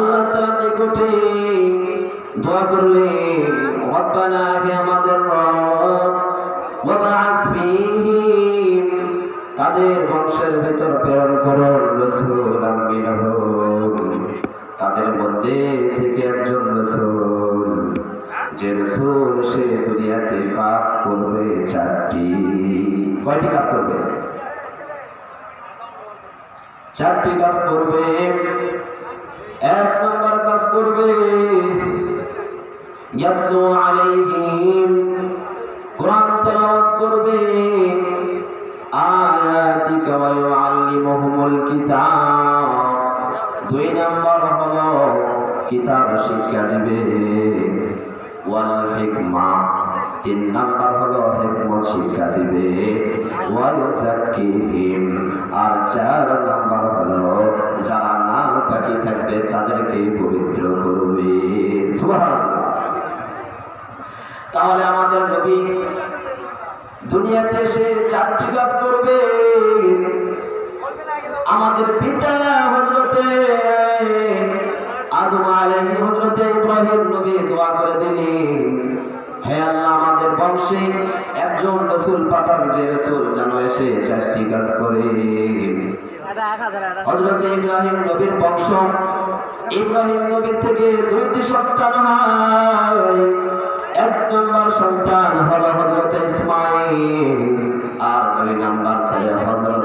আল্লাহ তাআলার নিকটে দোয়া করলেন, রব্বানা হে আমাদের রব, ওয়াবআস ফীহিম, তাদের বংশের ভেতর প্রেরণ করুন রাসূলাম মিনহুম, তাদের মধ্যে থেকে একজন রাসূল, যে রাসূল সে দুনিয়াতে কাজ করবে চারটি। কয়টি কাজ করবে? চারটি কাজ করবে। এক নম্বর কাজ করবে ইয়াতলু আলাইহিম, কোরআন তেলাওয়াত করবে, আয়াতিকা ওয়া ইউআল্লিমুহুমুল কিতাব। দুই নম্বর হলো কিতাব শিক্ষা দিবে, ওয়াল হিকমা, তিন নম্বর হলো হিকমত শিক্ষা দিবে, ওয়া ইউযাক্কিহিম, আর চার নম্বর হলো যারা নাপাকি থাকবে তাদেরকে পবিত্র করবে। সুবহানাল্লাহ। তাহলে আমাদের নবী দুনিয়াতে এসে চারটি কাজ করবে। আমাদের পিতা হযরতে আদম আলাইহিস, হযরতে ইব্রাহিম নবী দোয়া করে দিলেন, হে আল্লাহ আমাদের বংশে একজন রাসূল পাঠান, যে রাসূল যেন এসে চারটি কাজ করে। হযরতে ইব্রাহিম নবীর বংশ, ইব্রাহিম নবীর থেকে দুইটি সন্তান হয়। এক নম্বর সন্তান হলো হযরত ইসমাঈল, আর দুই নম্বর ছেলে হযরত